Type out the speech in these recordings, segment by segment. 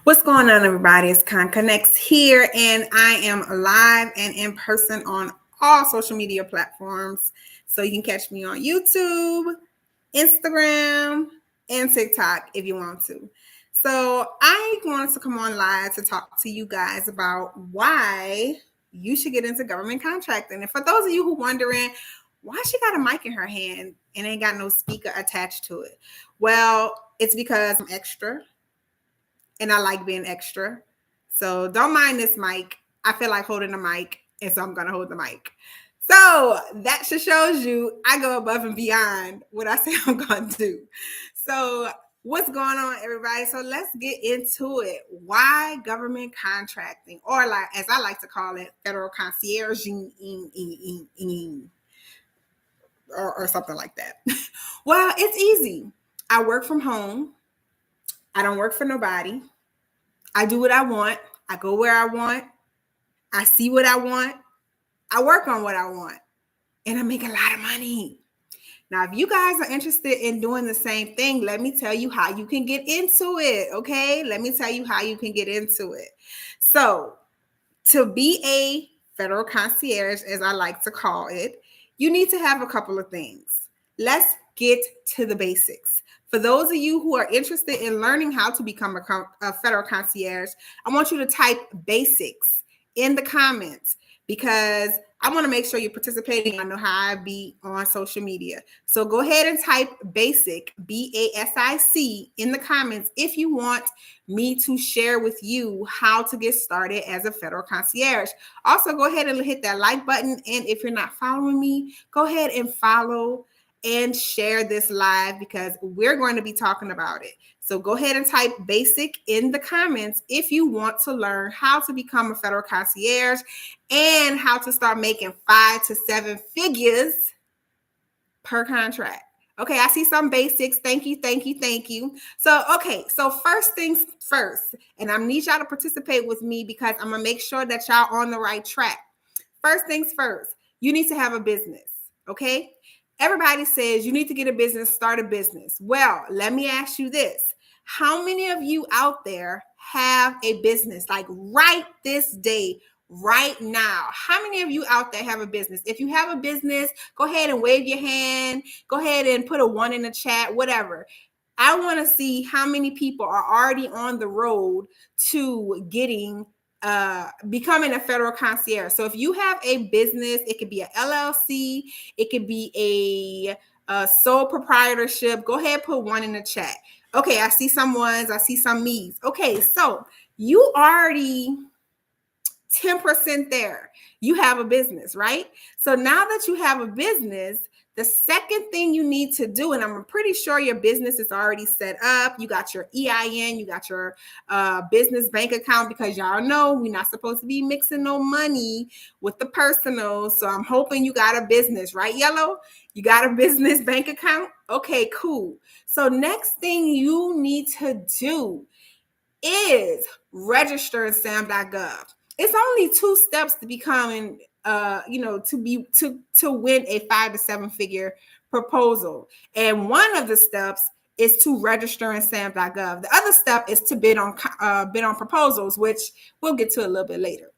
What's going on, everybody? It's Conconnects here, and I am live and in person on all social media platforms. So you can catch me on YouTube, Instagram, and TikTok if you want to. So I wanted to come on live to talk to you guys about why you should get into government contracting. And for those of you who wondering, why she got a mic in her hand and ain't got no speaker attached to it? Well, it's because I'm extra and I like being extra. So don't mind this mic. I feel like holding the mic, and so I'm going to hold the mic. So that just shows you I go above and beyond what I say I'm going to do. So what's going on, everybody? So let's get into it. Why government contracting, or like as I like to call it, federal concierging, or something like that. Well, it's easy. I work from home. I don't work for nobody. I do what I want. I go where I want. I see what I want. I work on what I want. And I make a lot of money. Now, if you guys are interested in doing the same thing, let me tell you how you can get into it, okay? Let me tell you how you can get into it. So, to be a federal concierge, as I like to call it, you need to have a couple of things. Let's get to the basics. For those of you who are interested in learning how to become a federal concierge, I want you to type basics in the comments because I want to make sure you're participating. I know how I be on social media. So go ahead and type basic, BASIC, in the comments if you want me to share with you how to get started as a federal concierge. Also, go ahead and hit that like button. And if you're not following me, go ahead and follow and share this live because we're going to be talking about it. So go ahead and type basic in the comments if you want to learn how to become a federal concierge and how to start making 5 to 7 figures per contract. Okay, I see some basics. Thank you. So first things first, and I need y'all to participate with me because I'm going to make sure that y'all on the right track. First things first, you need to have a business, okay? Everybody says you need to get a business, start a business. Well, let me ask you this. How many of you out there have a business like right this day, right now? How many of you out there have a business? If you have a business, go ahead and wave your hand. Go ahead and put a 1 in the chat, whatever. I want to see how many people are already on the road to becoming a federal concierge. So if you have a business, it could be an LLC, it could be a sole proprietorship. Go ahead, put 1 in the chat. Okay, I see some ones, I see some me's. Okay, so you already 10% there. You have a business, right? So now that you have a business, the second thing you need to do, and I'm pretty sure your business is already set up. You got your EIN, you got your business bank account because y'all know we're not supposed to be mixing no money with the personal. So I'm hoping you got a business, right, Yellow? You got a business bank account? Okay, cool. So next thing you need to do is register in SAM.gov. It's only 2 steps to becoming to win a 5 to 7 figure proposal. And one of the steps is to register in SAM.gov. The other step is to bid on proposals, which we'll get to a little bit later.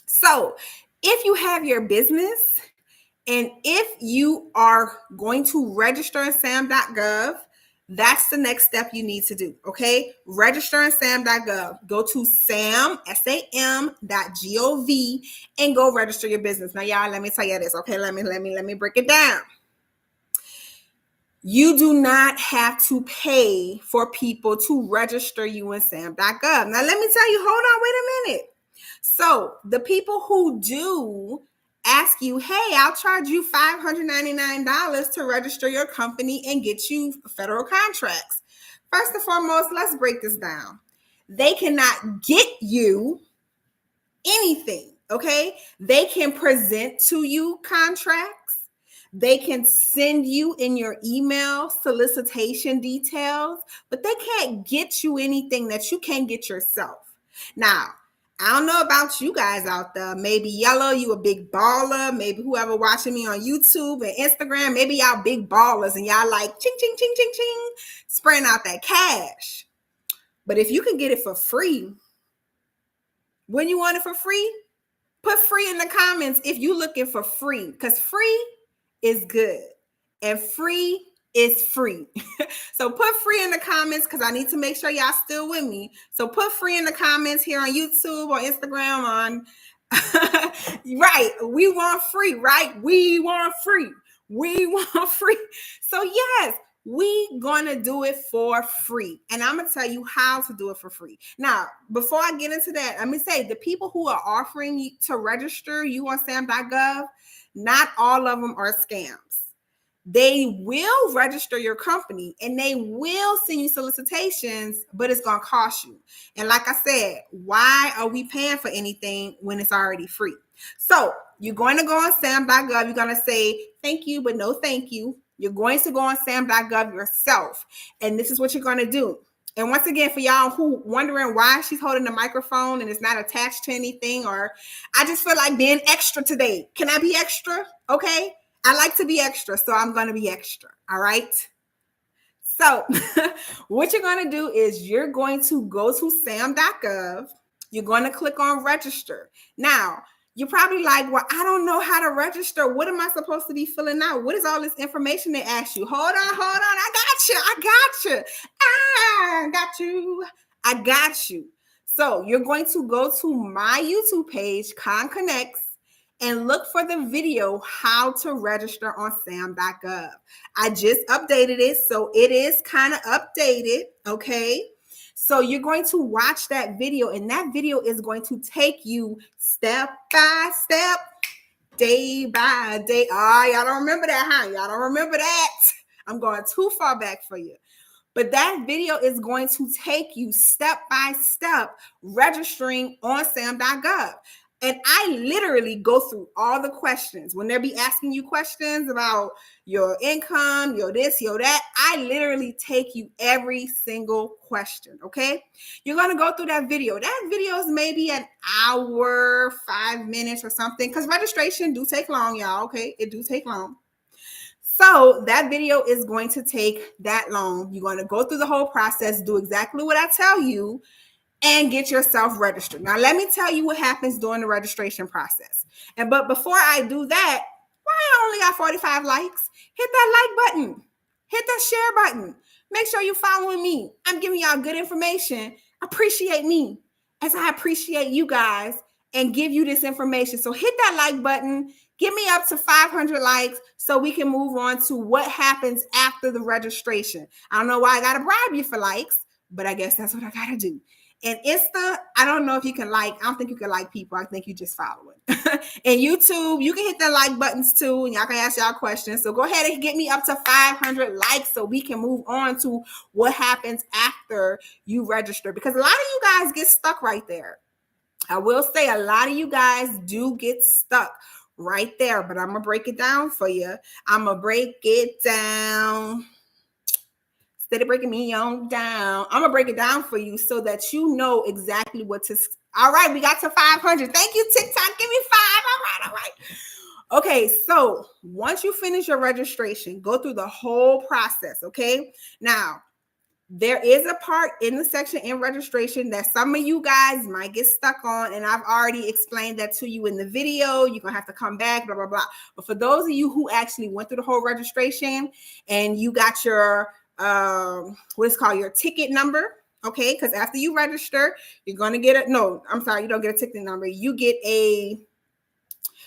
So if you have your business and if you are going to register in SAM.gov, that's the next step you need to do, okay? Register in SAM.gov. Go to sam.gov and go register your business. Now, y'all, let me tell you this, okay? Let me break it down. You do not have to pay for people to register you in sam.gov. Now, let me tell you, hold on, wait a minute. So the people who do ask you, hey, I'll charge you $599 to register your company and get you federal contracts. First and foremost, let's break this down. They cannot get you anything, okay? They can present to you contracts. They can send you in your email solicitation details, but they can't get you anything that you can't get yourself. Now, I don't know about you guys out there. Maybe Yellow, you a big baller. Maybe whoever watching me on YouTube and Instagram, maybe y'all big ballers and y'all like ching, ching, ching, ching, ching, spraying out that cash. But if you can get it for free, when you want it for free, put free in the comments if you're looking for free, because free is good and free is free. So put free in the comments because I need to make sure y'all still with me. So put free in the comments here on YouTube or Instagram on right. We want free, right? We want free. We want free. So yes, we gonna do it for free. And I'm gonna tell you how to do it for free. Now, before I get into that, let me say the people who are offering you to register you on SAM.gov, not all of them are scams. They will register your company and they will send you solicitations, but it's going to cost you. And like I said, why are we paying for anything when it's already free? So you're going to go on SAM.gov. You're going to say, thank you, but no thank you. You're going to go on SAM.gov yourself. And this is what you're going to do. And once again, for y'all who wondering why she's holding the microphone and it's not attached to anything, or I just feel like being extra today. Can I be extra? Okay. I like to be extra, so I'm going to be extra. All right. So what you're going to do is you're going to go to SAM.gov. You're going to click on register. Now, you're probably like, well, I don't know how to register. What am I supposed to be filling out? What is all this information they ask you? Hold on. I got you. So you're going to go to my YouTube page, Conconnects, and look for the video, how to register on SAM.gov. I just updated it, so it is kind of updated, okay? So you're going to watch that video, and that video is going to take you step by step, day by day. Oh, y'all don't remember that, huh? Y'all don't remember that? I'm going too far back for you. But that video is going to take you step by step registering on SAM.gov. And I literally go through all the questions. When they be asking you questions about your income, your this, your that, I literally take you every single question, okay? You're going to go through that video. That video is maybe an hour, 5 minutes or something, because registration do take long, y'all, okay? It do take long. So that video is going to take that long. You're going to go through the whole process, do exactly what I tell you, and get yourself registered. Now, let me tell you what happens during the registration process. But before I do that, why I only got 45 likes? Hit that like button. Hit that share button. Make sure you're following me. I'm giving y'all good information. Appreciate me as I appreciate you guys and give you this information. So hit that like button. Get me up to 500 likes so we can move on to what happens after the registration. I don't know why I got to bribe you for likes, but I guess that's what I got to do. And Insta, I don't know if you can like, I don't think you can like people. I think you just follow it. And YouTube, you can hit the like buttons too, and y'all can ask y'all questions. So go ahead and get me up to 500 likes so we can move on to what happens after you register. Because a lot of you guys get stuck right there. I will say a lot of you guys do get stuck right there, but I'm going to break it down for you. I'm going to break it down. Instead of breaking me on down, I'm going to break it down for you so that you know exactly what to. All right, we got to 500. Thank you, TikTok. Give me 5. All right. Okay, so once you finish your registration, go through the whole process, okay? Now, there is a part in the section in registration that some of you guys might get stuck on, and I've already explained that to you in the video. You're going to have to come back, blah, blah, blah. But for those of you who actually went through the whole registration and you got your what's called your ticket number, okay? Because after you register, you're going to get you don't get a ticket number. You get a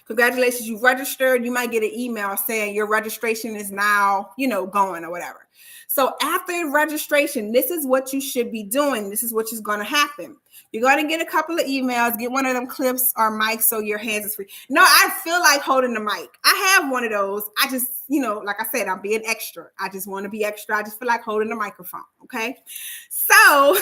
congratulations, you registered. You might get an email saying your registration is now, going or whatever. So after registration, this is what you should be doing. This is what is going to happen. You're going to get a couple of emails, get one of them clips or mics so your hands is free. No, I feel like holding the mic. I have one of those. I just, like I said, I'm being extra. I just want to be extra. I just feel like holding the microphone. Okay. So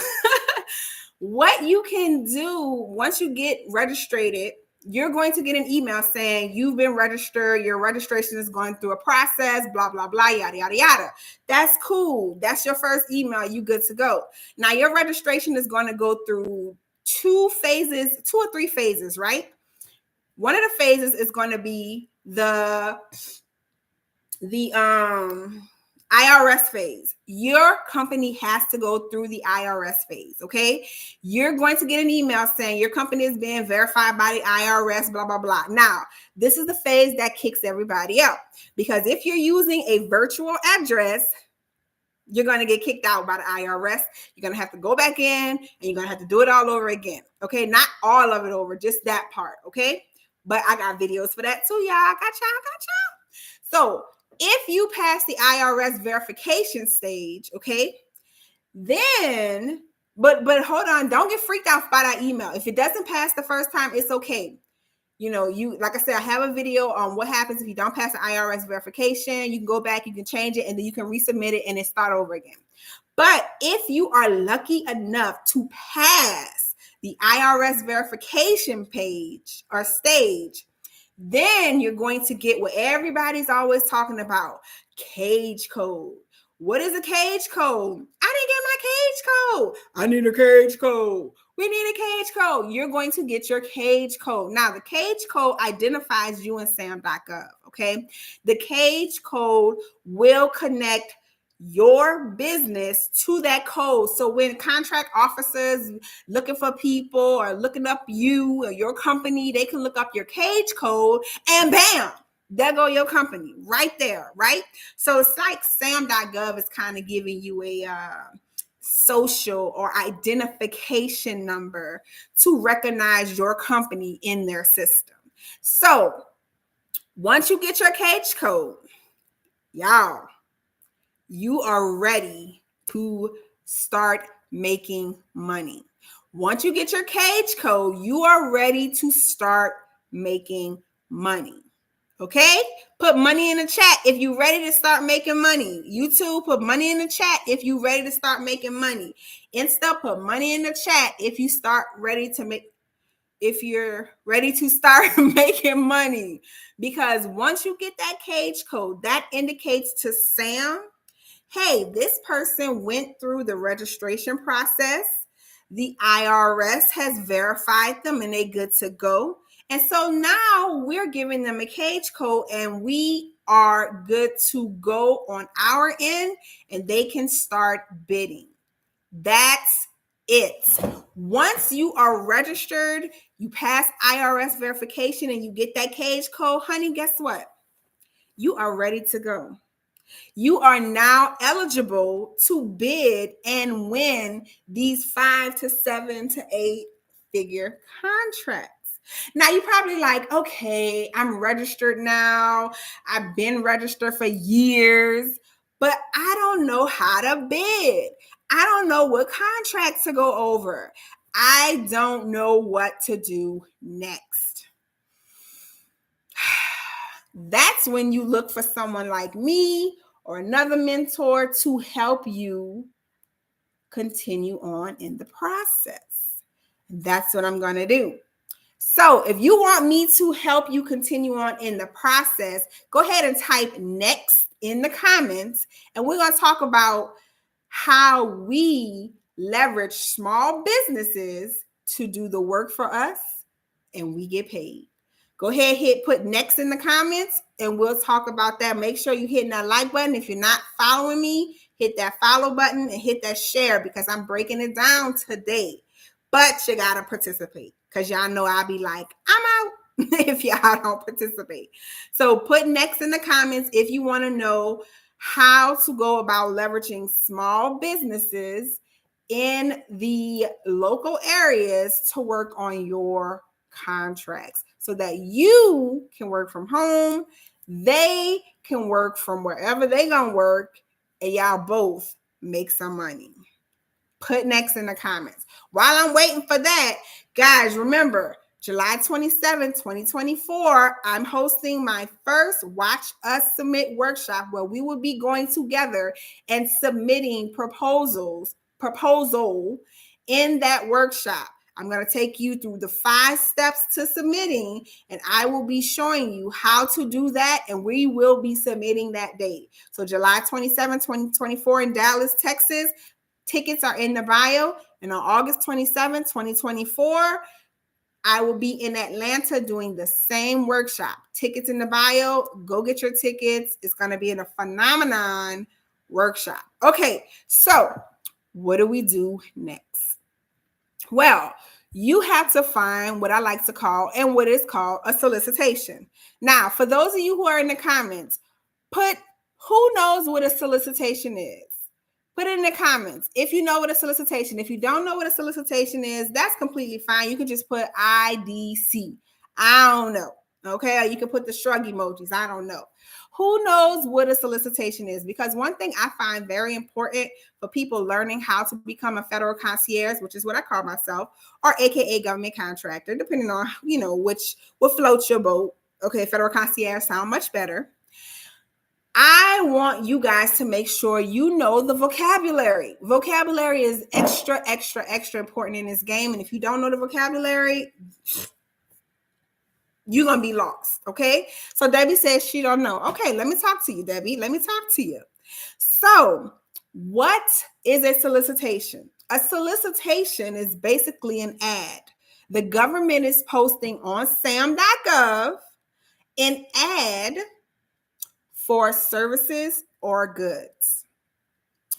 what you can do once you get registered, you're going to get an email saying you've been registered. Your registration is going through a process, blah, blah, blah, yada, yada, yada. That's cool. That's your first email. You good to go. Now your registration is going to go through 2 or 3 phases, right? One of the phases is going to be the IRS phase. Your company has to go through the IRS phase, okay? You're going to get an email saying your company is being verified by the IRS, blah, blah, blah. Now, this is the phase that kicks everybody out, because if you're using a virtual address, you're going to get kicked out by the IRS. You're going to have to go back in and you're going to have to do it all over again, okay? Not all of it over, just that part, okay? But I got videos for that too, y'all. I got y'all. So if you pass the IRS verification stage, okay, then, but hold on, don't get freaked out by that email. If it doesn't pass the first time, it's okay. You know, like I said, I have a video on what happens if you don't pass the IRS verification. You can go back, you can change it, and then you can resubmit it and then start over again. But if you are lucky enough to pass the IRS verification page or stage, then you're going to get what everybody's always talking about, cage code. What is a cage code? I didn't get my cage code. I need a cage code. We need a cage code. You're going to get your cage code. Now, the cage code identifies you in SAM.gov, okay? The cage code will connect your business to that code. So when contract officers looking for people or looking up you or your company, they can look up your cage code and bam, there go your company right there, right? So it's like SAM.gov is kind of giving you a social or identification number to recognize your company in their system. So once you get your cage code, y'all, you are ready to start making money. Once you get your cage code, you are ready to start making money. Okay? Put money in the chat if you're ready to start making money. YouTube, put money in the chat if you're ready to start making money. Insta, put money in the chat if you're ready to start making money. Because once you get that cage code, that indicates to SAM, hey, this person went through the registration process. The IRS has verified them and they're good to go. And so now we're giving them a cage code and we are good to go on our end and they can start bidding. That's it. Once you are registered, you pass IRS verification and you get that cage code, honey, guess what? You are ready to go. You are now eligible to bid and win these 5 to 7 to 8 figure contracts. Now you're probably like, okay, I'm registered now. I've been registered for years, but I don't know how to bid. I don't know what contracts to go over. I don't know what to do next. That's when you look for someone like me or another mentor to help you continue on in the process. That's what I'm going to do. So if you want me to help you continue on in the process, go ahead and type next in the comments, and we're going to talk about how we leverage small businesses to do the work for us and we get paid. Go ahead, put next in the comments and we'll talk about that. Make sure you're hitting that like button. If you're not following me, hit that follow button and hit that share because I'm breaking it down today. But you got to participate because y'all know I'll be like, I'm out if y'all don't participate. So put next in the comments if you want to know how to go about leveraging small businesses in the local areas to work on your contracts so that you can work from home, they can work from wherever they gonna work, and y'all both make some money. Put next in the comments. While I'm waiting for that, guys, remember, July 27, 2024, I'm hosting my first Watch Us Submit workshop where we will be going together and submitting proposal in that workshop. I'm going to take you through the 5 steps to submitting, and I will be showing you how to do that, and we will be submitting that date. So July 27, 2024 in Dallas, Texas. Tickets are in the bio. And on August 27, 2024, I will be in Atlanta doing the same workshop. Tickets in the bio. Go get your tickets. It's going to be a phenomenon workshop. Okay, so what do we do next? Well, you have to find what I like to call and what is called a solicitation. Now, for those of you who are in the comments, put who knows what a solicitation is. Put it in the comments if you know what a solicitation. If you don't know what a solicitation is, that's completely fine. You can just put IDC. I don't know. Okay, or you can put the shrug emojis. I don't know. Who knows what a solicitation is? Because one thing I find very important for people learning how to become a federal concierge, which is what I call myself, or AKA government contractor, depending on, what floats your boat. Okay, federal concierge sound much better. I want you guys to make sure you know the vocabulary. Vocabulary is extra, extra, extra important in this game. And if you don't know the vocabulary, you're going to be lost. Okay. So Debbie says she don't know. Okay. Let me talk to you, Debbie. Let me talk to you. So what is a solicitation? A solicitation is basically an ad. The government is posting on sam.gov an ad for services or goods.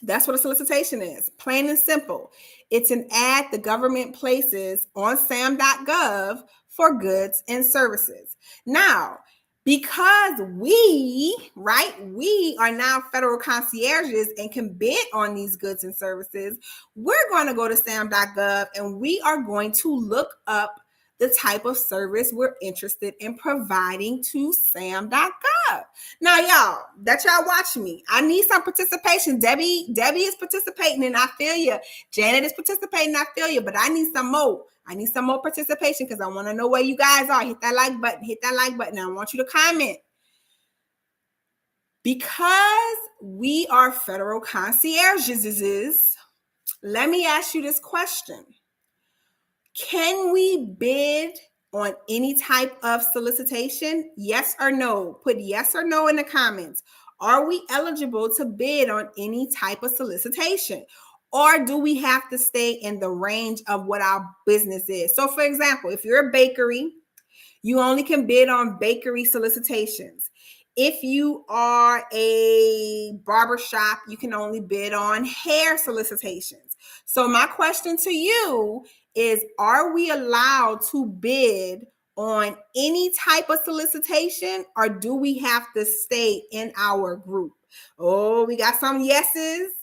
That's what a solicitation is, plain and simple. It's an ad the government places on sam.gov for goods and services. Now, because we are now federal concierges and can bid on these goods and services, we're going to go to sam.gov and we are going to look up the type of service we're interested in providing to sam.gov. Now, y'all, that y'all watch me, I need some participation. Debbie is participating and I feel you. Janet is participating, I feel you, but I need some more. I need some more participation because I want to know where you guys are. Hit that like button. I want you to comment. Because we are federal concierges, let me ask you this question. Can we bid on any type of solicitation? Yes or no? Put yes or no in the comments. Are we eligible to bid on any type of solicitation? Or do we have to stay in the range of what our business is? So, for example, if you're a bakery, you only can bid on bakery solicitations. If you are a barbershop, you can only bid on hair solicitations. So my question to you is, are we allowed to bid on any type of solicitation, or do we have to stay in our group? Oh, we got some yeses.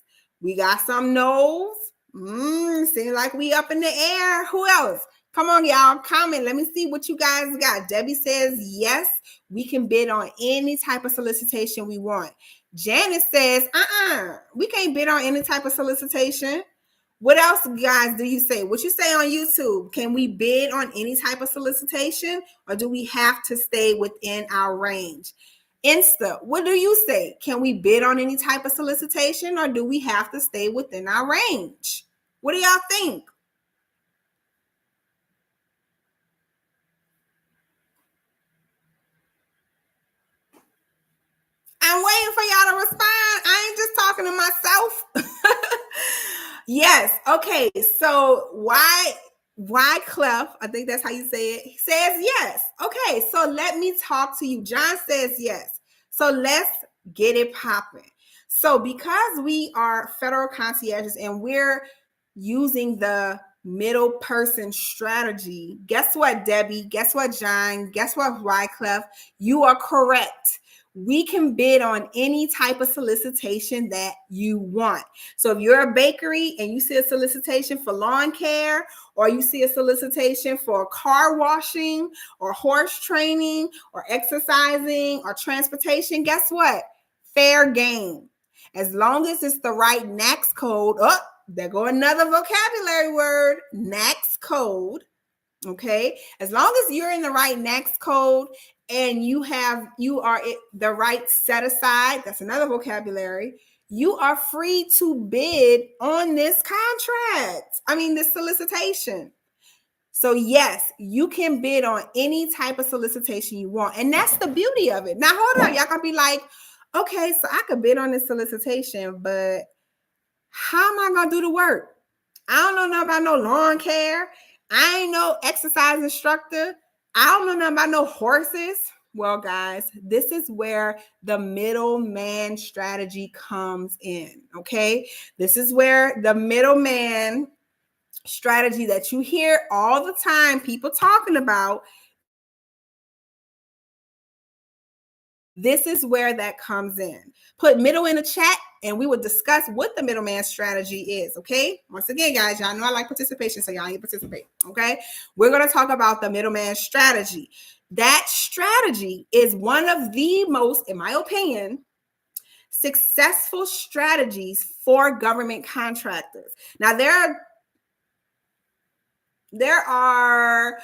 We got some no's. Seems like we up in the air. Who else? Come on, y'all, comment. Let me see what you guys got. Debbie says, yes, we can bid on any type of solicitation we want. Janice says, we can't bid on any type of solicitation. What else, guys, do you say? What you say on YouTube? Can we bid on any type of solicitation, or do we have to stay within our range? Insta, what do you say? Can we bid on any type of solicitation, or do we have to stay within our range? What do y'all think? I'm waiting for y'all to respond. I ain't just talking to myself. Yes. Okay. So why Clef? I think that's how you say it. He says yes. Okay. So let me talk to you. John says yes. So let's get it popping. So because we are federal concierges and we're using the middle person strategy, guess what, Debbie? Guess what, John? Guess what, Wyclef? You are correct. We can bid on any type of solicitation that you want. So if you're a bakery and you see a solicitation for lawn care, or you see a solicitation for car washing or horse training or exercising or transportation, guess what? Fair game. As long as it's the right NAICS code. Oh, there go another vocabulary word, NAICS code. Okay, as long as you're in the right NAICS code and you are the right set aside, that's another vocabulary, you are free to bid on this this solicitation. So yes, you can bid on any type of solicitation you want. And that's the beauty of it. Now, hold on, y'all gonna be like, okay, so I could bid on this solicitation, but how am I gonna do the work? I don't know nothing about no lawn care. I ain't no exercise instructor. I don't know nothing about no horses. Well, guys, this is where the middleman strategy comes in, okay? This is where the middleman strategy that you hear all the time people talking about, this is where that comes in. Put middle in the chat and we will discuss what the middleman strategy is, okay? Once again, guys, y'all know I like participation, so y'all need to participate, okay? We're going to talk about the middleman strategy. That strategy is one of the most, in my opinion, successful strategies for government contractors. Now, there are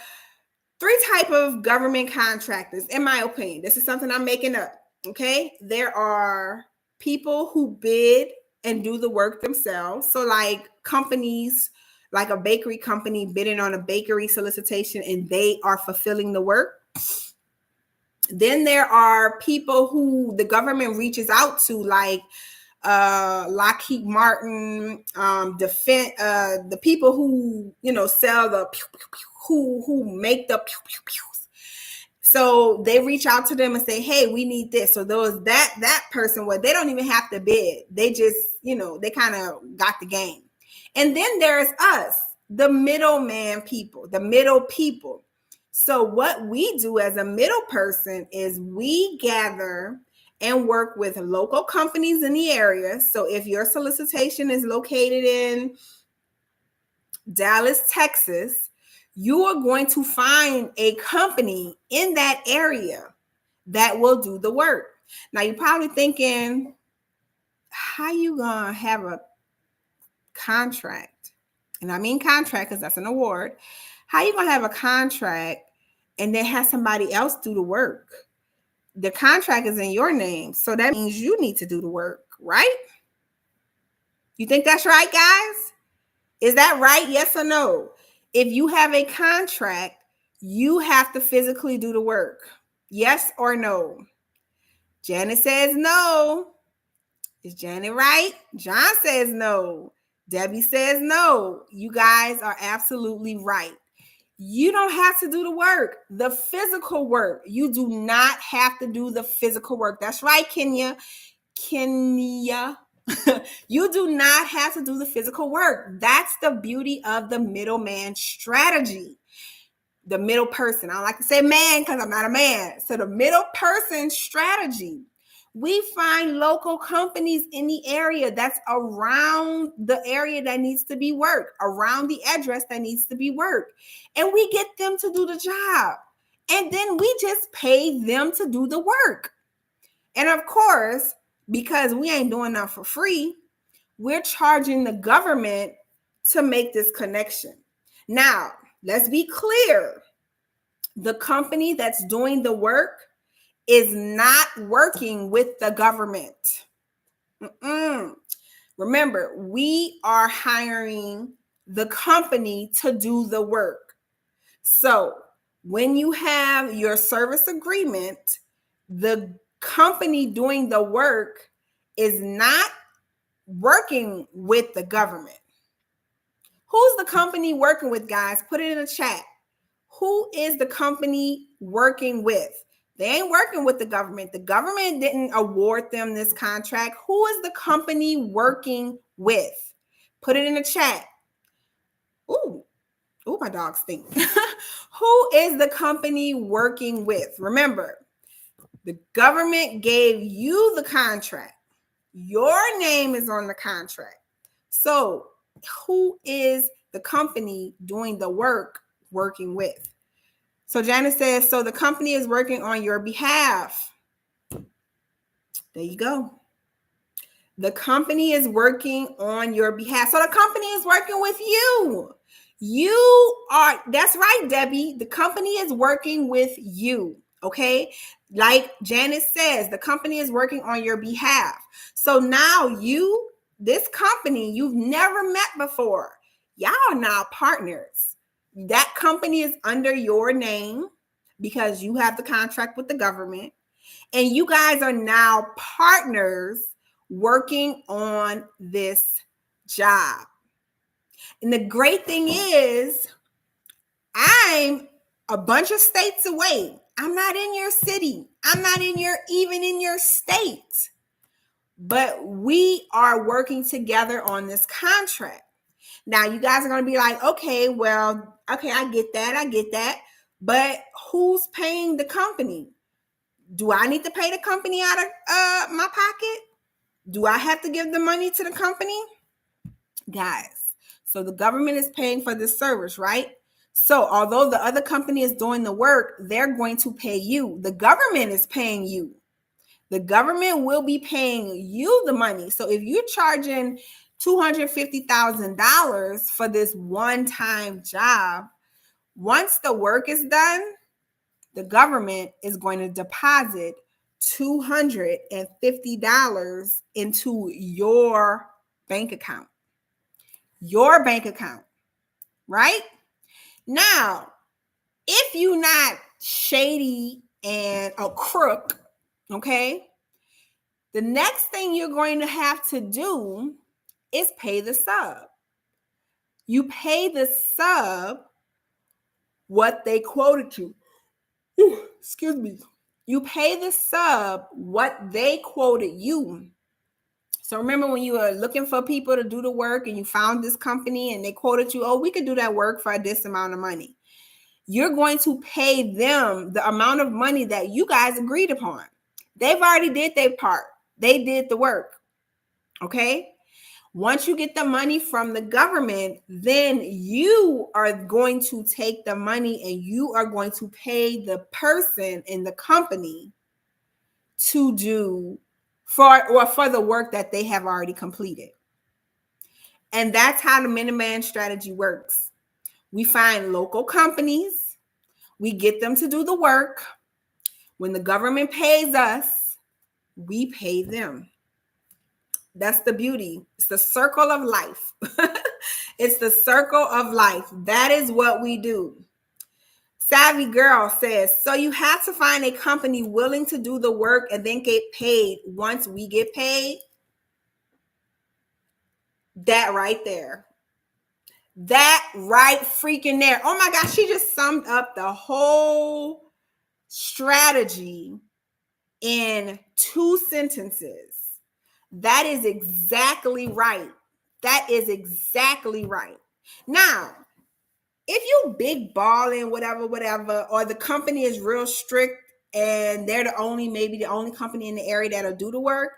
three type of government contractors, in my opinion. This is something I'm making up, okay? There are people who bid and do the work themselves. So like companies, like a bakery company bidding on a bakery solicitation and they are fulfilling the work. Then there are people who the government reaches out to, like Lockheed Martin, the people who, you know, sell the who make the so they reach out to them and say, hey, we need this. So those that person, what, they don't even have to bid. They just, you know, they kind of got the game. And then there's us, the middleman people, the middle people. So what we do as a middle person is we gather and work with local companies in the area. So if your solicitation is located in Dallas, Texas, you are going to find a company in that area that will do the work. Now you're probably thinking, how you gonna have a contract? And I mean contract because that's an award. How you gonna have a contract and then have somebody else do the work? The contract is in your name, so that means you need to do the work, right? You think that's right, guys? Is that right? Yes or no? If you have a contract, you have to physically do the work. Yes or no? Janet says no. Is Janet right? John says no. Debbie says no. You guys are absolutely right. You don't have to do the work, the physical work. You do not have to do the physical work. That's right, Kenya. You do not have to do the physical work. That's the beauty of the middleman strategy. The middle person. I don't like to say man because I'm not a man. So the middle person strategy. We find local companies in the area that's around the area that needs to be worked, around the address that needs to be worked. And we get them to do the job. And then we just pay them to do the work. And of course, because we ain't doing that for free, we're charging the government to make this connection. Now, let's be clear. The company that's doing the work is not working with the government. Remember, we are hiring the company to do the work. So when you have your service agreement, the company doing the work is not working with the government. Who's the company working with, guys? Put it in the chat. Who is the company working with? They ain't working with the government. The government didn't award them this contract. Who is the company working with? Put it in the chat. Ooh, my dog stinks. Who is the company working with? Remember, the government gave you the contract. Your name is on the contract. So who is the company doing the work working with? So Janice says, so the company is working on your behalf. There you go. The company is working on your behalf. So the company is working with you. That's right, Debbie. The company is working with you. Okay. Like Janice says, the company is working on your behalf. So now this company you've never met before, y'all are now partners. That company is under your name because you have the contract with the government. And you guys are now partners working on this job. And the great thing is, I'm a bunch of states away. I'm not in your city. I'm not even in your state. But we are working together on this contract. Now, you guys are going to be like, okay, well, okay, I get that. But who's paying the company? Do I need to pay the company out of my pocket? Do I have to give the money to the company? Guys, so the government is paying for this service, right? So although the other company is doing the work, they're going to pay you. The government is paying you. The government will be paying you the money. So if you're charging $250,000 for this one-time job, once the work is done, the government is going to deposit $250 into your bank account. Your bank account, right? Now, if you're not shady and a crook, okay, the next thing you're going to have to do is pay the sub. You pay the sub what they quoted you. Excuse me. You pay the sub what they quoted you. So remember when you were looking for people to do the work and you found this company and they quoted you, oh, we could do that work for this amount of money. You're going to pay them the amount of money that you guys agreed upon. They've already did their part. They did the work. Okay? Once you get the money from the government, then you are going to take the money and you are going to pay the person in the company to do for the work that they have already completed. And that's how the Minuteman strategy works. We find local companies, we get them to do the work. When the government pays us, we pay them. That's the beauty. It's the circle of life. It's the circle of life. That is what we do. Savvy Girl says, so you have to find a company willing to do the work and then get paid once we get paid. That right there. That right freaking there. Oh my gosh, she just summed up the whole strategy in 2 sentences. That is exactly right. That is exactly right. Now, if you big balling, whatever, or the company is real strict and they're maybe the only company in the area that'll do the work,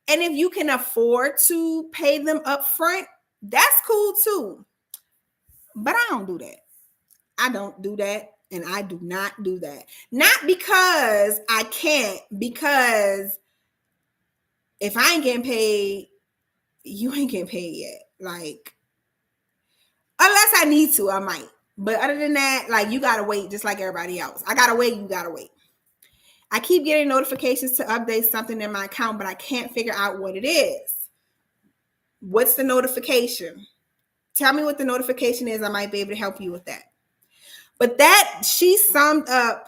and if you can afford to pay them up front, that's cool too. But I don't do that. I don't do that. And I do not do that. Not because I can't, because if I ain't getting paid, you ain't getting paid yet. Like, unless I need to, I might. But other than that, like, you gotta wait just like everybody else. I gotta wait, you gotta wait. I keep getting notifications to update something in my account, but I can't figure out what it is. What's the notification? Tell me what the notification is. I might be able to help you with that. But that, she summed up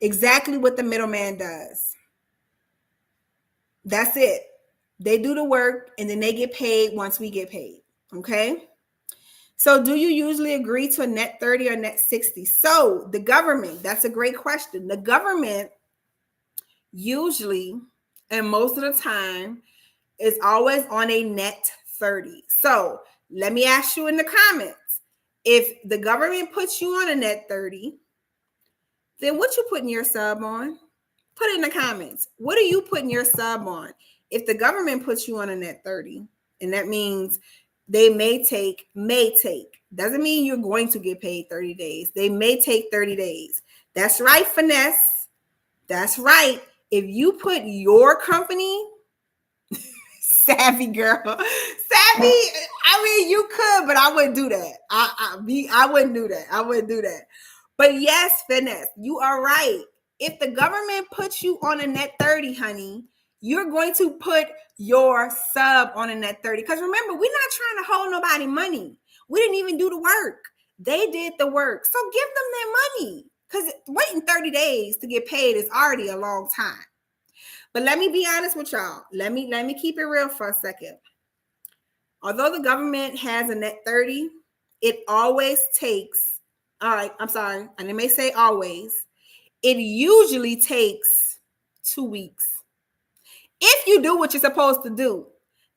exactly what the middleman does. That's it. They do the work and then they get paid once we get paid. Okay. So do you usually agree to a net 30 or net 60? So the government, that's a great question. The government usually, and most of the time, is always on a net 30. So let me ask you in the comments, if the government puts you on a net 30, then what you putting your sub on? Put it in the comments. What are you putting your sub on? If the government puts you on a net 30, and that means they may take, doesn't mean you're going to get paid 30 days. They may take 30 days. That's right, Finesse. That's right. If you put your company, savvy girl, savvy, I mean, you could, but I wouldn't do that. I wouldn't do that. I wouldn't do that. But yes, Finesse, you are right. If the government puts you on a net 30, honey, you're going to put your sub on a net 30. Because remember, we're not trying to hold nobody money. We didn't even do the work. They did the work. So give them their money. Because waiting 30 days to get paid is already a long time. But let me be honest with y'all. Let me keep it real for a second. Although the government has a net 30, it always takes, all right, I'm sorry, and it may say always, it usually takes 2 weeks. If you do what you're supposed to do.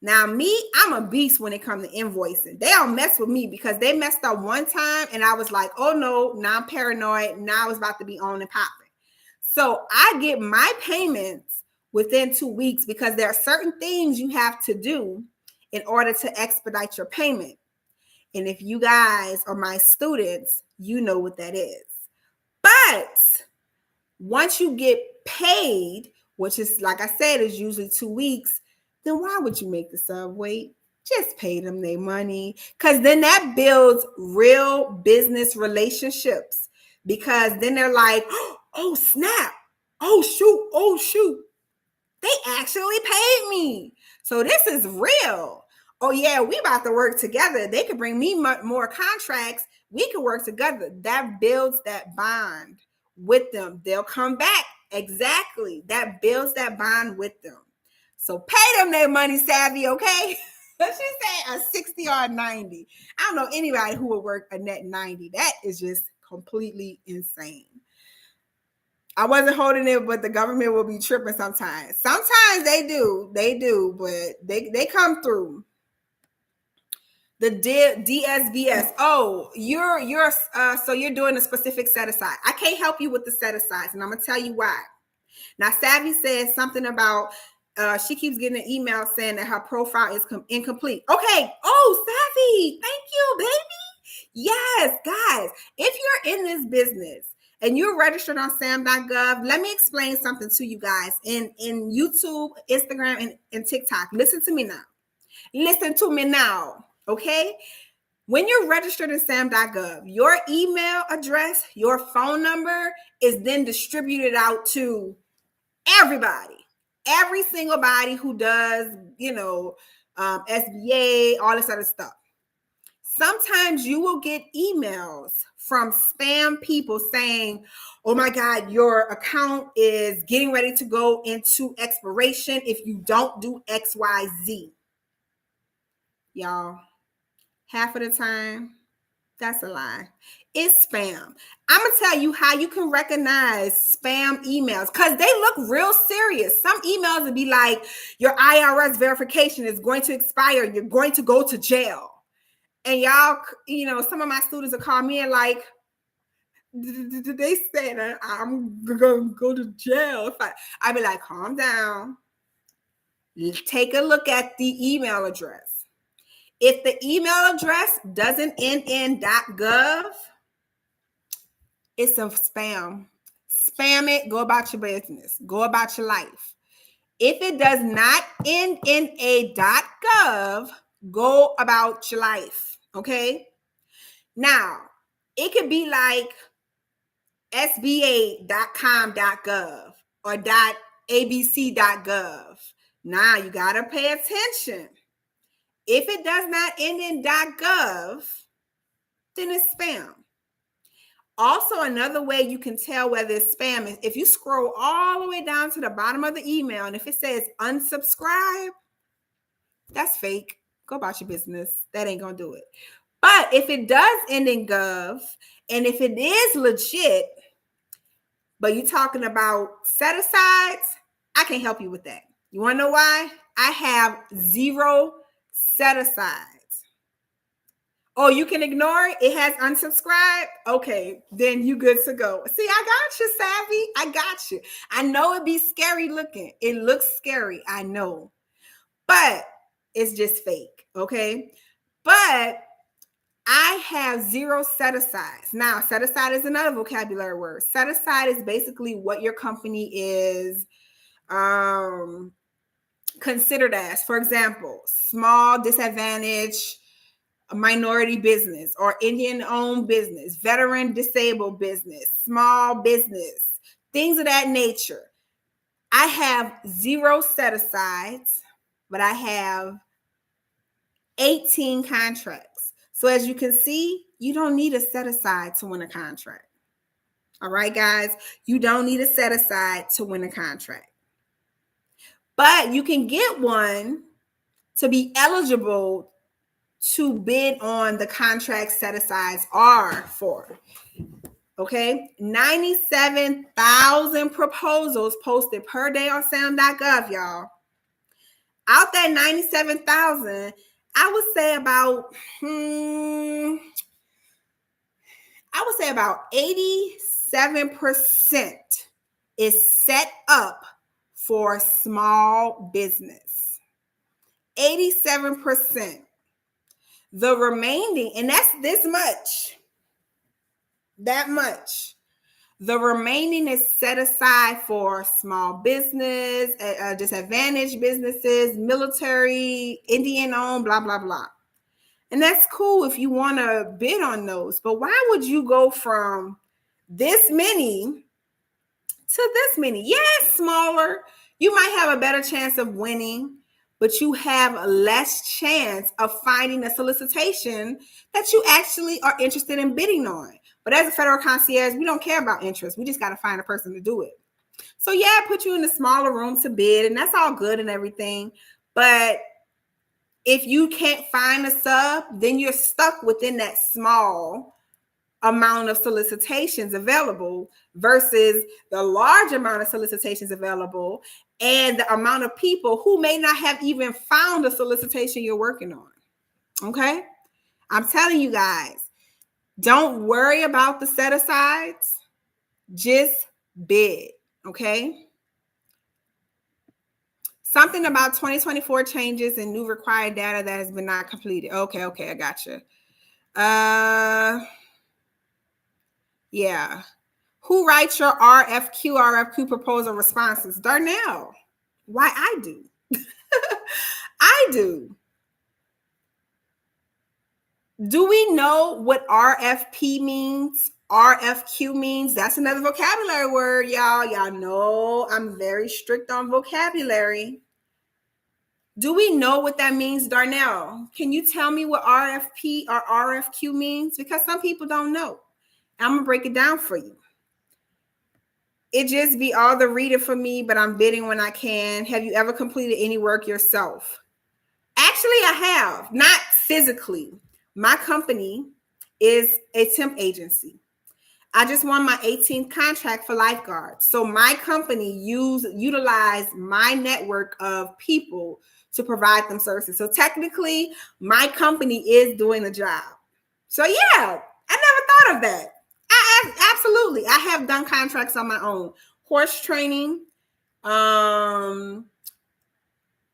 Now, me, I'm a beast when it comes to invoicing. They don't mess with me because they messed up one time and I was like, oh no, now I'm paranoid. Now it's about to be on and popping. So I get my payments within 2 weeks because there are certain things you have to do in order to expedite your payment. And if you guys are my students, you know what that is. But once you get paid, which is, like I said, is usually 2 weeks, then why would you make the sub wait? Just pay them their money, because then that builds real business relationships, because then they're like, oh, snap. Oh, shoot. They actually paid me. So this is real. Oh, yeah, we about to work together. They could bring me more contracts. We could work together. That builds that bond with them. They'll come back. Exactly. That builds that bond with them. So pay them their money, Savvy, okay? Let's just say a 60 or a 90. I don't know anybody who would work a net 90. That is just completely insane. I wasn't holding it, but the government will be tripping sometimes. Sometimes they do, but they come through. The DSBS. Oh, so you're doing a specific set aside. I can't help you with the set asides, and I'm gonna tell you why. Now, Savvy says something about she keeps getting an email saying that her profile is incomplete. Okay. Oh, Savvy, thank you, baby. Yes, guys, if you're in this business and you're registered on sam.gov, let me explain something to you guys in YouTube, Instagram, and TikTok. Listen to me now. Okay? When you're registered in sam.gov, your email address, your phone number is then distributed out to everybody. Every single body who does, SBA, all this other stuff. Sometimes you will get emails from spam people saying, oh my God, your account is getting ready to go into expiration if you don't do XYZ. Y'all, half of the time, that's a lie. It's spam. I'm going to tell you how you can recognize spam emails, because they look real serious. Some emails would be like, your IRS verification is going to expire. You're going to go to jail. And y'all, some of my students will call me and like, they said I'm going to go to jail. I'd be like, calm down. Take a look at the email address. If the email address doesn't end in .gov, it's a spam. Spam it. Go about your business. Go about your life. If it does not end in a .gov, go about your life. Okay? Now, it could be like sba.com.gov or .abc.gov. Now, you got to pay attention. If it does not end in .gov, then it's spam. Also, another way you can tell whether it's spam is if you scroll all the way down to the bottom of the email, and if it says unsubscribe, that's fake. Go about your business. That ain't going to do it. But if it does end in gov, and if it is legit, but you're talking about set asides, I can't help you with that. You want to know why? I have 0 set asides. Oh, you can ignore it? It has unsubscribed? Okay, then you good to go. See, I got you, Savvy. I got you. I know it be scary looking. It looks scary, I know. But it's just fake, okay? But I have 0 set asides. Now, set aside is another vocabulary word. Set aside is basically what your company is considered as. For example, small, disadvantaged, minority business or Indian-owned business, veteran disabled business, small business, things of that nature. I have 0 set-asides, but I have 18 contracts. So as you can see, you don't need a set-aside to win a contract. All right, guys? You don't need a set-aside to win a contract. But you can get one to be eligible to bid on the contract set asides are for. Okay, 97,000 proposals posted per day on SAM.gov, y'all. Out that 97,000, I would say about 87% is set up for small business. 87%. The remaining, and that's this much, that much. The remaining is set aside for small business, disadvantaged businesses, military, Indian owned, blah, blah, blah. And that's cool if you want to bid on those. But why would you go from this many to this many? Yes, smaller. You might have a better chance of winning, but you have less chance of finding a solicitation that you actually are interested in bidding on. But as a federal concierge, we don't care about interest. We just got to find a person to do it. So yeah, put you in a smaller room to bid, and that's all good and everything. But if you can't find a sub, then you're stuck within that small amount of solicitations available versus the large amount of solicitations available and the amount of people who may not have even found a solicitation you're working on. Okay? I'm telling you guys, don't worry about the set asides. Just bid. Okay? Something about 2024 changes and new required data that has been not completed. Okay, I gotcha. Yeah. Who writes your RFQ proposal responses? Darnell. Why I do. I do. Do we know what RFP means? RFQ means? That's another vocabulary word, y'all. Y'all know I'm very strict on vocabulary. Do we know what that means, Darnell? Can you tell me what RFP or RFQ means? Because some people don't know. I'm going to break it down for you. It just be all the reading for me, but I'm bidding when I can. Have you ever completed any work yourself? Actually, I have. Not physically. My company is a temp agency. I just won my 18th contract for lifeguards. So my company utilized my network of people to provide them services. So technically, my company is doing the job. So yeah, I never thought of that. Absolutely. I have done contracts on my own. Horse training,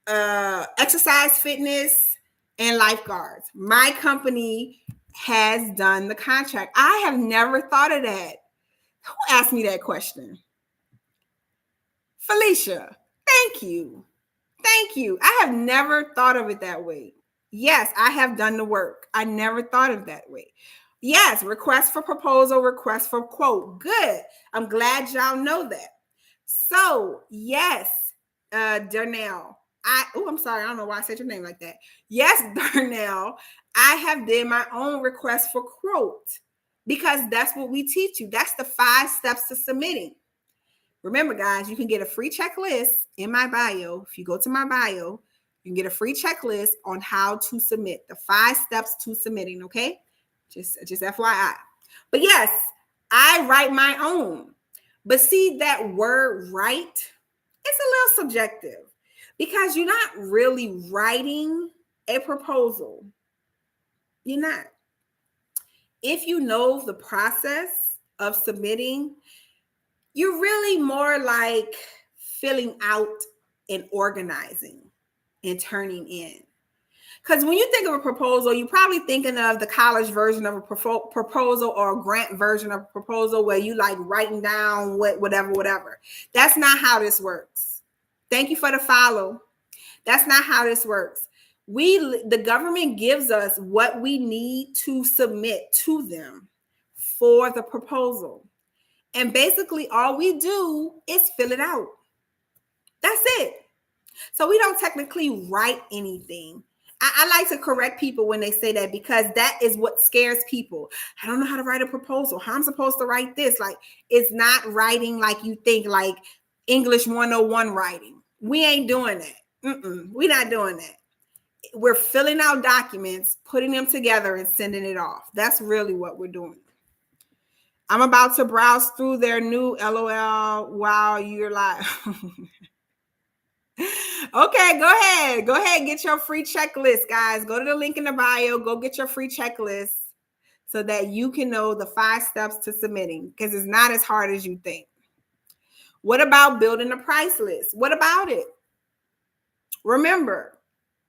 exercise fitness, and lifeguards. My company has done the contract. I have never thought of that. Who asked me that question? Felicia. Thank you. Thank you. I have never thought of it that way. Yes, I have done the work. I never thought of that way. Yes, request for proposal, request for quote. Good. I'm glad y'all know that. So, yes, Darnell. I'm sorry. I don't know why I said your name like that. Yes, Darnell. I have did my own request for quote because that's what we teach you. That's the 5 steps to submitting. Remember, guys, you can get a free checklist in my bio. If you go to my bio, you can get a free checklist on how to submit, the 5 steps to submitting, okay? Just FYI. But yes, I write my own. But see, that word write, it's a little subjective because you're not really writing a proposal. You're not. If you know the process of submitting, you're really more like filling out and organizing and turning in. Because when you think of a proposal, you're probably thinking of the college version of a proposal or a grant version of a proposal where you like writing down whatever. That's not how this works. Thank you for the follow. That's not how this works. The government gives us what we need to submit to them for the proposal. And basically all we do is fill it out. That's it. So we don't technically write anything. I like to correct people when they say that because that is what scares people. I don't know how to write a proposal. How I'm supposed to write this? Like, it's not writing like you think, like English 101 writing. We ain't doing that. We're not doing that. We're filling out documents, putting them together and sending it off. That's really what we're doing. I'm about to browse through their new LOL while you're like, okay, go ahead. Go ahead. Get your free checklist, guys. Go to the link in the bio. Go get your free checklist so that you can know the 5 steps to submitting, because it's not as hard as you think. What about building a price list? What about it? Remember,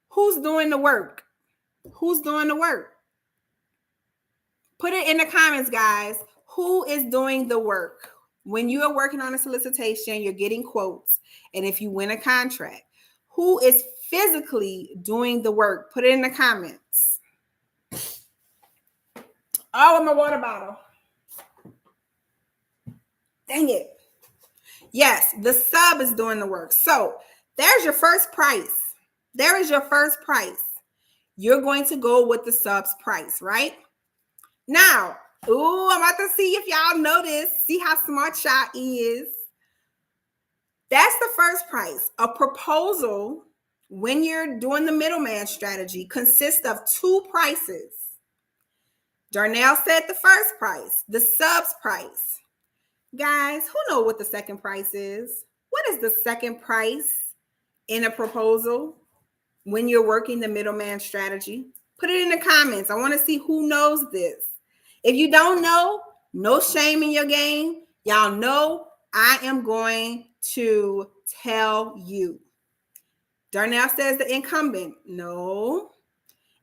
who's doing the work? Who's doing the work? Put it in the comments, guys. Who is doing the work? When you are working on a solicitation, you're getting quotes. And if you win a contract, who is physically doing the work? Put it in the comments. Oh, with my water bottle. Dang it. Yes, the sub is doing the work. So there's your first price. There is your first price. You're going to go with the sub's price, right? Now, I'm about to see if y'all know this. See how smart y'all is. That's the first price. A proposal, when you're doing the middleman strategy, consists of 2 prices. Darnell said the first price, the sub's price. Guys, who know what the second price is? What is the second price in a proposal when you're working the middleman strategy? Put it in the comments. I want to see who knows this. If you don't know, no shame in your game. Y'all know I am going to tell you. Darnell says the incumbent. No.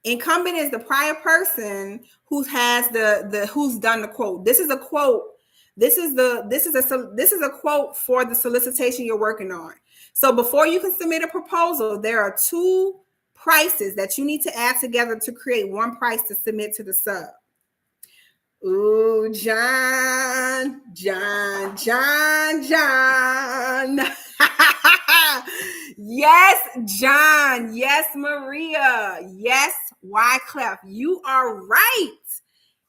Incumbent is the prior person who has who's done the quote. This is a quote. This is a quote for the solicitation you're working on. So before you can submit a proposal, there are 2 prices that you need to add together to create one price to submit to the sub. Ooh, John. Yes, John. Yes, Maria. Yes, Wyclef. You are right.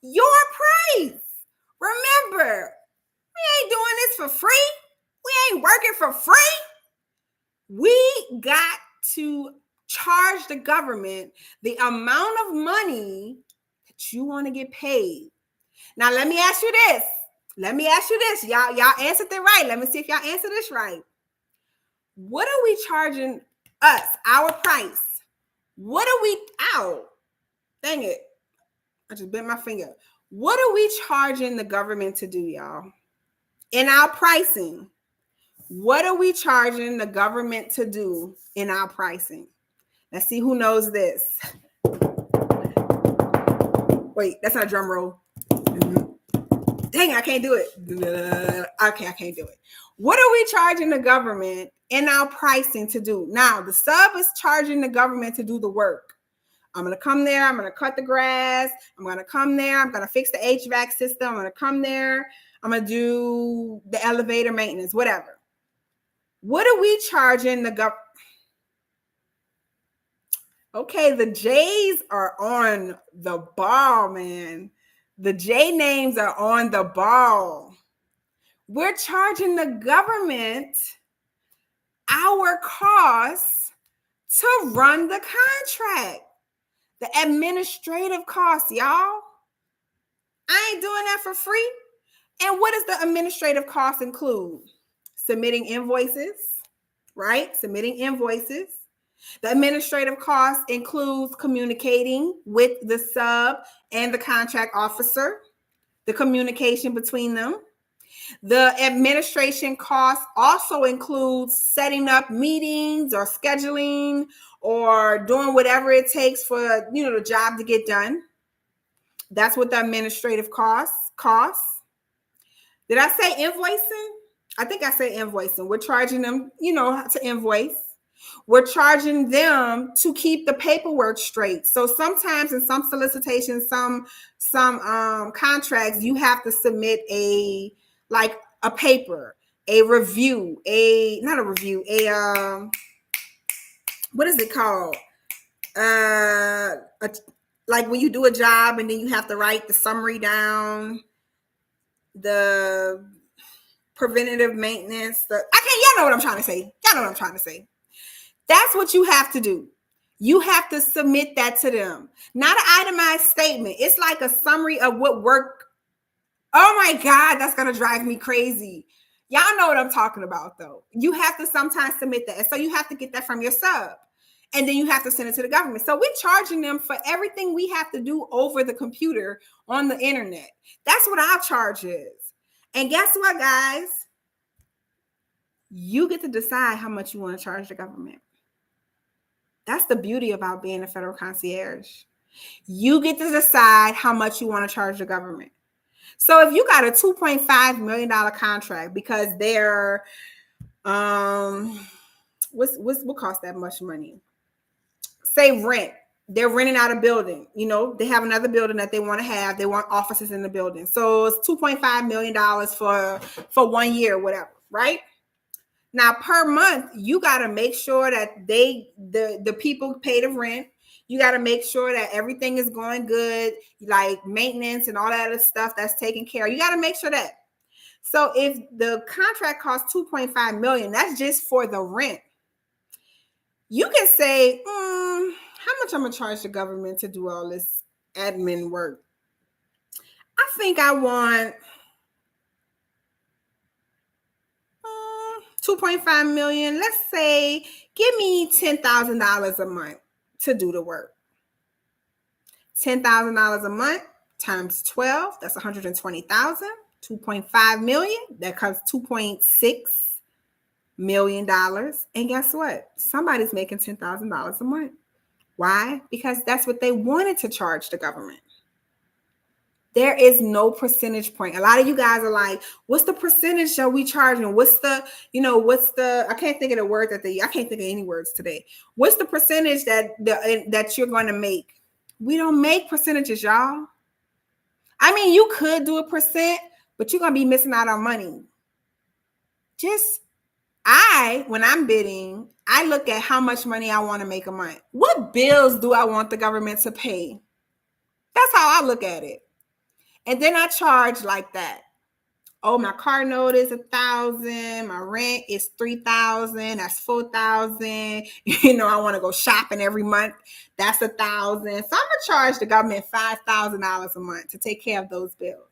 Your price. Remember, we ain't doing this for free. We ain't working for free. We got to charge the government the amount of money that you want to get paid. Now, let me ask you this. Y'all answered it right. Let me see if y'all answer this right. What are we charging us, our price? What are we out? Dang it. I just bent my finger. What are we charging the government to do, y'all? In our pricing, what are we charging the government to do in our pricing? Let's see who knows this. Wait, that's not a drum roll. Dang, I can't do it. Okay, I can't do it. What are we charging the government in our pricing to do? Now, the sub is charging the government to do the work. I'm going to come there. I'm going to cut the grass. I'm going to come there. I'm going to fix the HVAC system. I'm going to come there. I'm going to do the elevator maintenance, whatever. What are we charging the government? Okay, the J's are on the ball, man. The J names are on the ball. We're charging the government our costs to run the contract. The administrative costs, y'all. I ain't doing that for free. And what does the administrative costs include? Submitting invoices, right? Submitting invoices. The administrative cost includes communicating with the sub and the contract officer, the communication between them. The administration cost also includes setting up meetings or scheduling or doing whatever it takes for, the job to get done. That's what the administrative costs. Did I say invoicing? I think I said invoicing. We're charging them, to invoice. We're charging them to keep the paperwork straight. So sometimes in some solicitations, some contracts, you have to submit a paper, a review, what is it called? Like when you do a job and then you have to write the summary down, the preventative maintenance. Y'all know what I'm trying to say. That's what you have to do. You have to submit that to them. Not an itemized statement. It's like a summary of what work Oh my God, that's going to drive me crazy. Y'all know what I'm talking about, though. You have to sometimes submit that. And so you have to get that from your sub. And then you have to send it to the government. So we're charging them for everything we have to do over the computer on the internet. That's what our charge is. And guess what, guys? You get to decide how much you want to charge the government. That's the beauty about being a federal concierge. You get to decide how much you want to charge the government. So if you got a $2.5 million contract because they're what costs that much money? Say rent. They're renting out a building. They have another building that they want to have. They want offices in the building. So it's $2.5 million for 1 year, whatever, right? Now per month, you got to make sure that the people pay the rent. You got to make sure that everything is going good, like maintenance and all that other stuff that's taken care of. You got to make sure that. So if the contract costs $2.5 million, that's just for the rent. You can say, how much I'm going to charge the government to do all this admin work? I think I want $2.5 million. Let's say, give me $10,000 a month to do the work. $10,000 a month times 12, that's $120,000. $2.5 million, that comes $2.6 million. And guess what? Somebody's making $10,000 a month. Why? Because that's what they wanted to charge the government. There is no percentage point. A lot of you guys are like, what's the percentage are we charging? What's the, I can't think of the word I can't think of any words today. What's the percentage that you're going to make? We don't make percentages, y'all. I mean, you could do a percent, but you're going to be missing out on money. When I'm bidding, I look at how much money I want to make a month. What bills do I want the government to pay? That's how I look at it. And then I charge like that. Oh, my car note is $1,000. My rent is $3,000. That's $4,000. I want to go shopping every month. That's $1,000. So I'm gonna charge the government $5,000 a month to take care of those bills.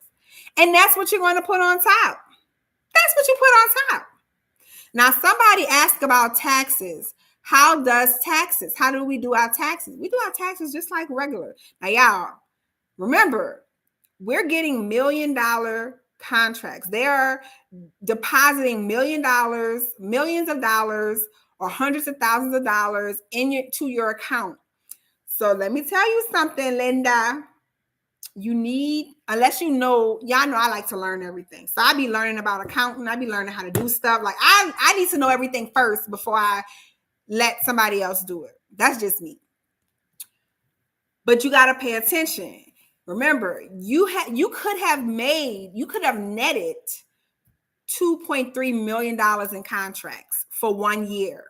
And that's what you're going to put on top. That's what you put on top. Now, somebody asked about taxes. How do we do our taxes? We do our taxes just like regular. Now, y'all, remember, we're getting $1 million contracts. They are depositing millions of dollars, or hundreds of thousands of dollars to your account. So let me tell you something, Linda. Unless y'all know I like to learn everything. So I be learning about accounting. I be learning how to do stuff. Like I need to know everything first before I let somebody else do it. That's just me. But you got to pay attention. Remember, you could have netted $2.3 million in contracts for 1 year.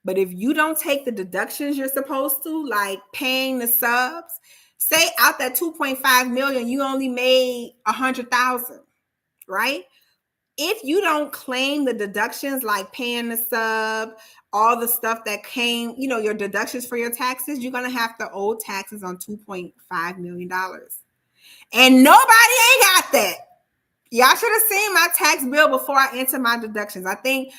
But if you don't take the deductions you're supposed to, like paying the subs, say out that $2.5 million, you only made $100,000, right? If you don't claim the deductions like paying the sub, all the stuff that came, your deductions for your taxes, you're going to have to owe taxes on $2.5 million. And nobody ain't got that. Y'all should have seen my tax bill before I enter my deductions. I think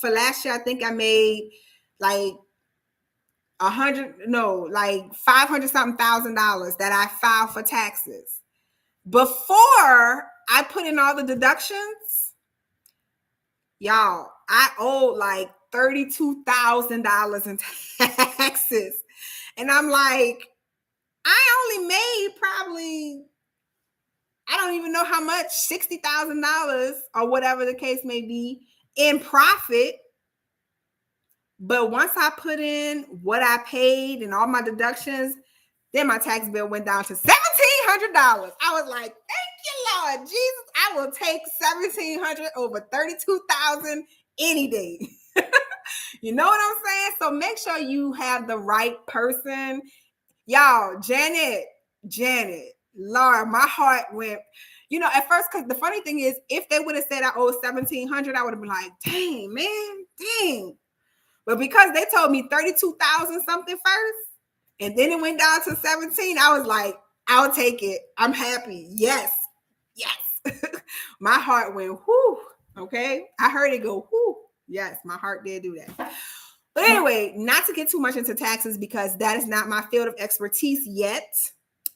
for last year, I made like $500 something thousand that I filed for taxes. Before I put in all the deductions, y'all, I owed like $32,000 in taxes. And I'm like, I only made probably, I don't even know how much, $60,000 or whatever the case may be in profit. But once I put in what I paid and all my deductions, then my tax bill went down to $1,700. I was like, thank you, Lord Jesus. I will take $1,700 over $32,000 any day. You know what I'm saying? So make sure you have the right person. Y'all, Janet, Lord, my heart went, at first, because the funny thing is, if they would have said I owe $1,700, I would have been like, dang, man, dang. But because they told me 32,000 something first, and then it went down to 17, I was like, I'll take it. I'm happy. Yes. Yes. My heart went, whoo. Okay. I heard it go, whoo. Yes, my heart did do that. But anyway, not to get too much into taxes because that is not my field of expertise yet.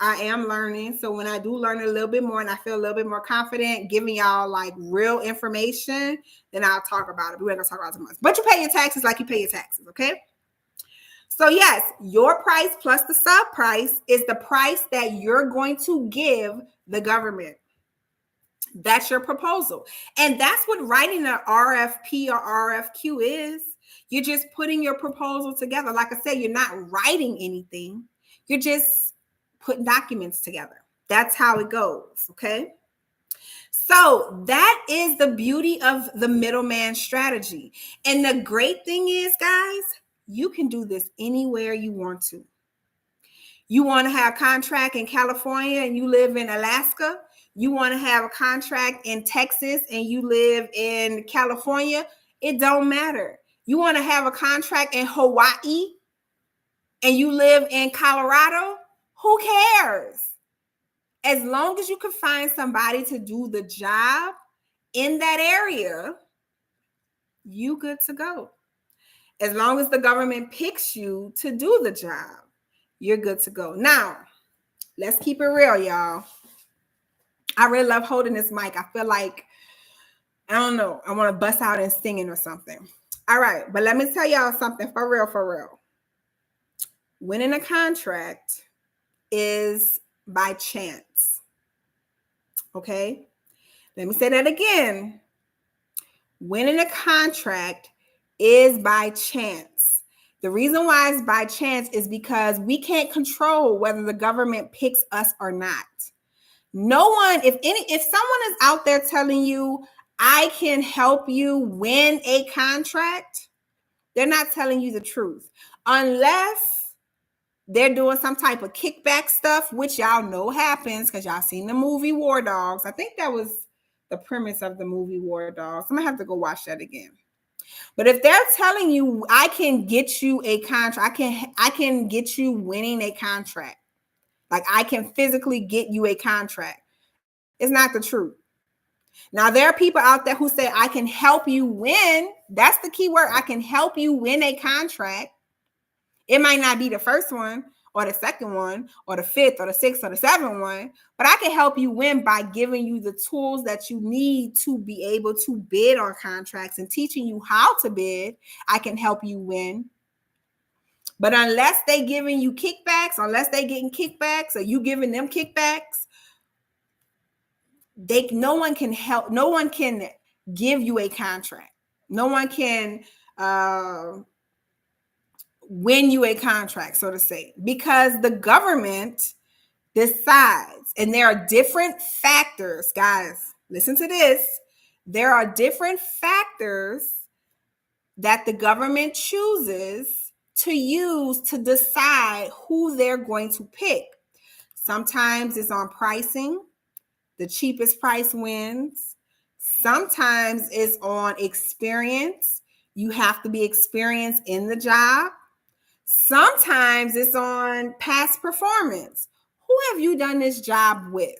I am learning. So when I do learn a little bit more and I feel a little bit more confident giving y'all like real information, then I'll talk about it. We're not going to talk about it too much. But you pay your taxes like you pay your taxes, okay? So yes, your price plus the sub price is the price that you're going to give the government. That's your proposal. And that's what writing an RFP or RFQ is. You're just putting your proposal together. Like I said, you're not writing anything. You're just putting documents together. That's how it goes, okay? So that is the beauty of the middleman strategy. And the great thing is, guys, you can do this anywhere you want to. You want to have a contract in California and you live in Alaska. You want to have a contract in Texas and you live in California. It don't matter. You want to have a contract in Hawaii and you live in Colorado. Who cares? As long as you can find somebody to do the job in that area, you good to go. As long as the government picks you to do the job, you're good to go. Now, let's keep it real, y'all. I really love holding this mic. I feel like, I don't know, I want to bust out and singing or something. All right, but let me tell y'all something for real. Winning a contract is by chance. Okay? Let me say that again. Winning a contract is by chance. The reason why it's by chance is because we can't control whether the government picks us or not. No one, if someone is out there telling you, I can help you win a contract, they're not telling you the truth. Unless they're doing some type of kickback stuff, which y'all know happens because y'all seen the movie War Dogs. I think that was the premise of the movie War Dogs. I'm going to have to go watch that again. But if they're telling you, I can get you a contract, I can get you winning a contract. Like I can physically get you a contract. It's not the truth. Now, there are people out there who say, I can help you win. That's the key word. I can help you win a contract. It might not be the first one or the second one or the fifth or the sixth or the seventh one, but I can help you win by giving you the tools that you need to be able to bid on contracts and teaching you how to bid. I can help you win. But unless they giving you kickbacks, unless they getting kickbacks or you giving them kickbacks, no one can help. No one can give you a contract. No one can win you a contract, so to say, because the government decides. And there are different factors, guys. Listen to this. There are different factors that the government chooses to use to decide who they're going to pick. Sometimes it's on pricing. The cheapest price wins. Sometimes it's on experience. You have to be experienced in the job. Sometimes it's on past performance. Who have you done this job with?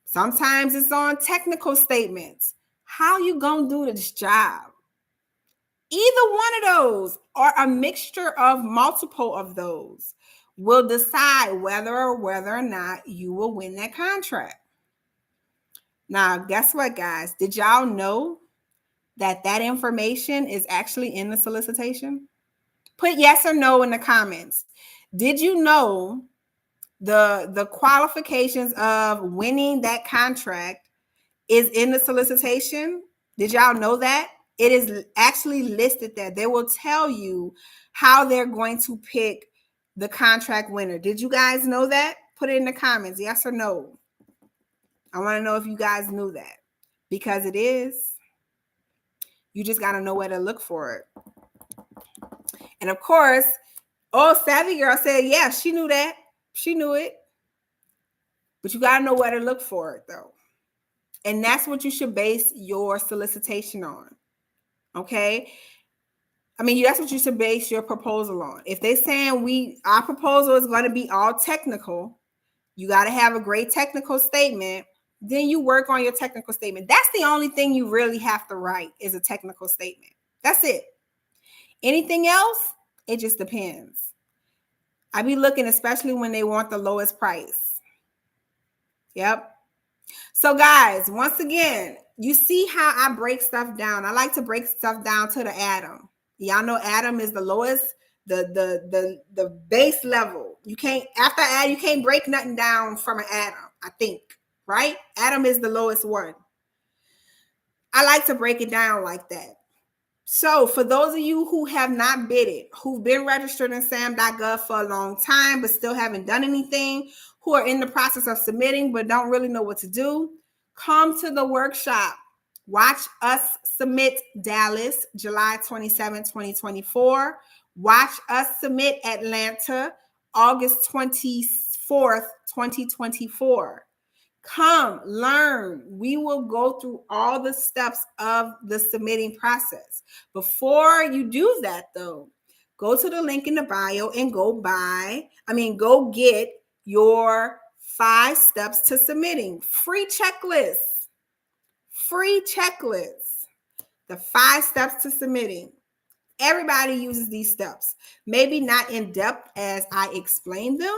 Sometimes it's on technical statements. How you gonna do this job? Either one of those or a mixture of multiple of those will decide whether or not you will win that contract. Now, guess what, guys? Did y'all know that information is actually in the solicitation? Put yes or no in the comments. Did you know the qualifications of winning that contract is in the solicitation? Did y'all know that? It is actually listed there. They will tell you how they're going to pick the contract winner. Did you guys know that? Put it in the comments, yes or no. I want to know if you guys knew that, because it is. You just got to know where to look for it. And of course, Savvy Girl said, yeah, she knew that. She knew it. But you got to know where to look for it, though. And that's what you should base your solicitation on. Okay? I mean, that's what you should base your proposal on. If they're saying our proposal is going to be all technical, you got to have a great technical statement. Then you work on your technical statement. That's the only thing you really have to write is a technical statement. That's it. Anything else, it just depends. I be looking, especially when they want the lowest price. Yep. So guys, once again, you see how I break stuff down. I like to break stuff down to the atom. Y'all know atom is the lowest, the base level. You can't, after atom, you can't break nothing down from an atom, I think, right? Atom is the lowest one. I like to break it down like that. So for those of you who have not bidded, who've been registered in SAM.gov for a long time, but still haven't done anything, who are in the process of submitting, but don't really know what to do, come to the workshop. Watch us submit Dallas, July 27, 2024. Watch us submit Atlanta, August 24th, 2024. Come, learn. We will go through all the steps of the submitting process. Before you do that, though, go to the link in the bio and go get your 5 steps to submitting. Free checklist. Free checklist. The 5 steps to submitting. Everybody uses these steps. Maybe not in depth as I explained them,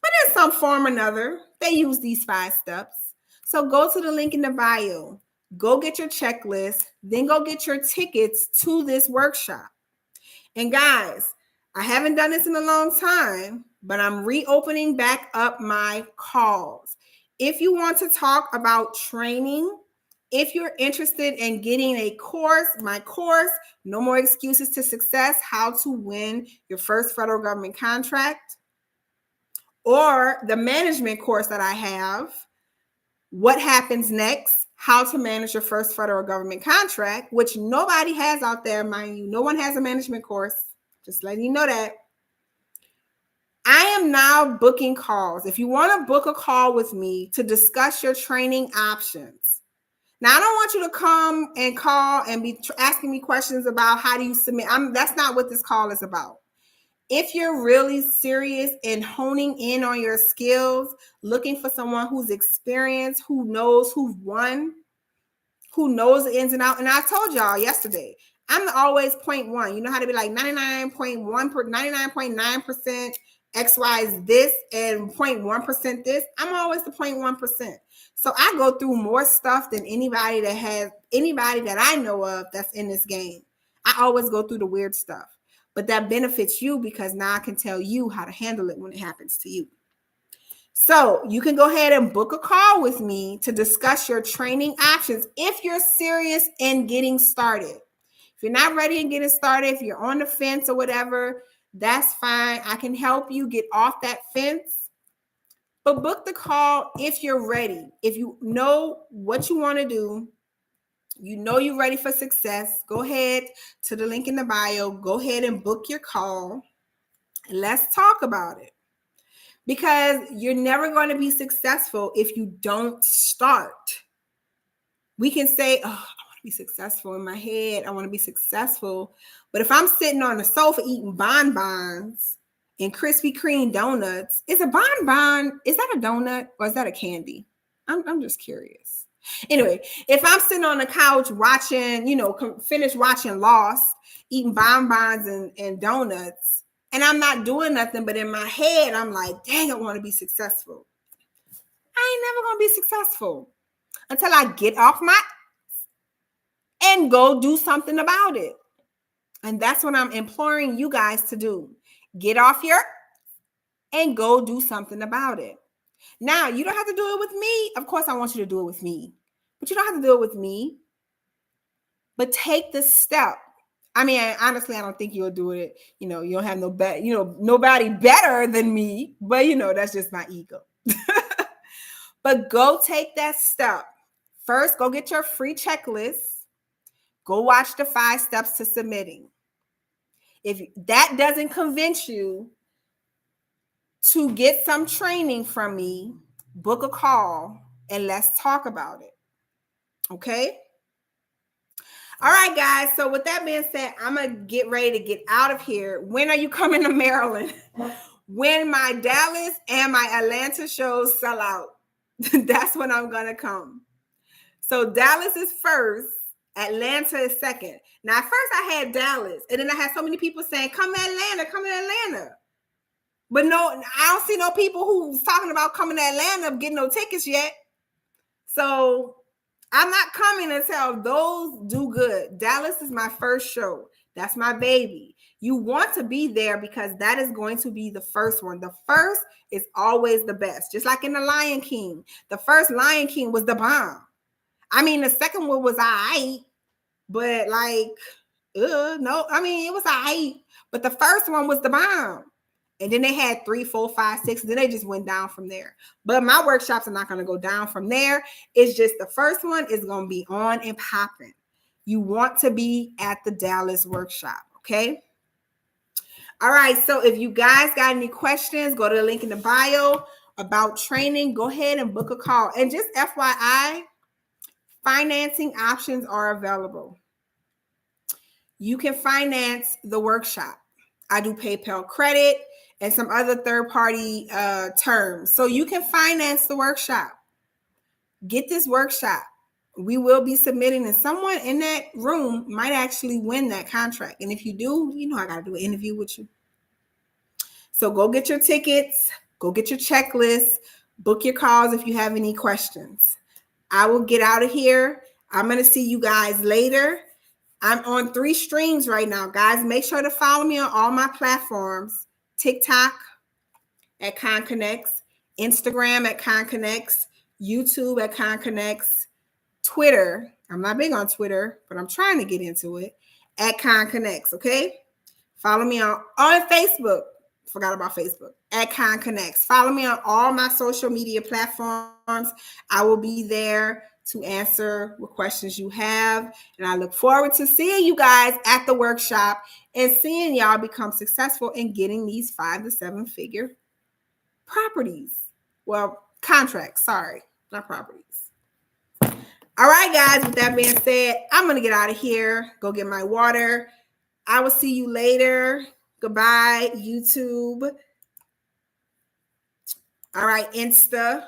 but in some form or another, they use these 5 steps. So go to the link in the bio, go get your checklist, then go get your tickets to this workshop. And guys, I haven't done this in a long time, but I'm reopening back up my calls. If you want to talk about training, if you're interested in getting a course, my course, No More Excuses to Success, How to Win Your First Federal Government Contract, or the management course that I have, What Happens Next, How to Manage Your First Federal Government Contract, which nobody has out there, mind you. No one has a management course. Just letting you know that. I am now booking calls. If you want to book a call with me to discuss your training options. Now, I don't want you to come and call and be asking me questions about how do you submit. That's not what this call is about. If you're really serious in honing in on your skills, looking for someone who's experienced, who knows, who's won, who knows the ins and outs. And I told y'all yesterday, I'm always 0.1. You know how to be like 99.1, 99.9% XY is this and 0.1% this. I'm always the 0.1%. So I go through more stuff than anybody that I know of that's in this game. I always go through the weird stuff. But that benefits you because now I can tell you how to handle it when it happens to you. So you can go ahead and book a call with me to discuss your training options if you're serious in getting started. If you're not ready in getting started, if you're on the fence or whatever, that's fine. I can help you get off that fence. But book the call if you're ready. If you know what you want to do, you know you're ready for success, go ahead to the link in the bio. Go ahead and book your call. And let's talk about it. Because you're never going to be successful if you don't start. We can say, oh, I want to be successful in my head. I want to be successful. But if I'm sitting on the sofa eating bonbons and Krispy Kreme donuts, is a bonbon, is that a donut or is that a candy? I'm just curious. Anyway, if I'm sitting on the couch watching, finish watching Lost, eating bonbons and donuts, and I'm not doing nothing, but in my head, I'm like, dang, I want to be successful. I ain't never going to be successful until I get off my and go do something about it. And that's what I'm imploring you guys to do. Get off your and go do something about it. Now, you don't have to do it with me. Of course, I want you to do it with me, but you don't have to do it with me. But take the step. I mean, honestly, I don't think you'll do it. You don't have nobody better than me, but that's just my ego. But go take that step. First, go get your free checklist. Go watch the 5 steps to submitting. If that doesn't convince you to get some training from me, book a call and let's talk about it. Okay? All right, guys. So with that being said, I'm going to get ready to get out of here. When are you coming to Maryland? When my Dallas and my Atlanta shows sell out. That's when I'm going to come. So Dallas is first. Atlanta is second. Now, at first I had Dallas, and then I had so many people saying, come to Atlanta, come to Atlanta. But no, I don't see no people who's talking about coming to Atlanta getting no tickets yet. So I'm not coming until those do good. Dallas is my first show. That's my baby. You want to be there because that is going to be the first one. The first is always the best. Just like in the Lion King. The first Lion King was the bomb. I mean, the second one was all right, but like, no, I mean, it was all right. But the first one was the bomb. And then they had 3, 4, 5, 6. Then they just went down from there. But my workshops are not going to go down from there. It's just the first one is going to be on and popping. You want to be at the Dallas workshop, okay? All right. So if you guys got any questions, go to the link in the bio about training. Go ahead and book a call. And just FYI, financing options are available. You can finance the workshop. I do PayPal credit and some other third-party terms. So you can finance the workshop. Get this workshop. We will be submitting, and someone in that room might actually win that contract. And if you do, you know I got to do an interview with you. So go get your tickets. Go get your checklist. Book your calls if you have any questions. I will get out of here. I'm going to see you guys later. I'm on 3 streams right now, guys. Make sure to follow me on all my platforms. TikTok at Conconnects, Instagram at Conconnects, YouTube at Conconnects, Twitter. I'm not big on Twitter, but I'm trying to get into it, at Conconnects, okay? Follow me on Facebook. Forgot about Facebook. At Conconnects. Follow me on all my social media platforms. I will be there to answer what questions you have. And I look forward to seeing you guys at the workshop and seeing y'all become successful in getting these 5 to 7 figure properties. Well, contracts, sorry, not properties. All right, guys, with that being said, I'm going to get out of here, go get my water. I will see you later. Goodbye, YouTube. All right, Insta.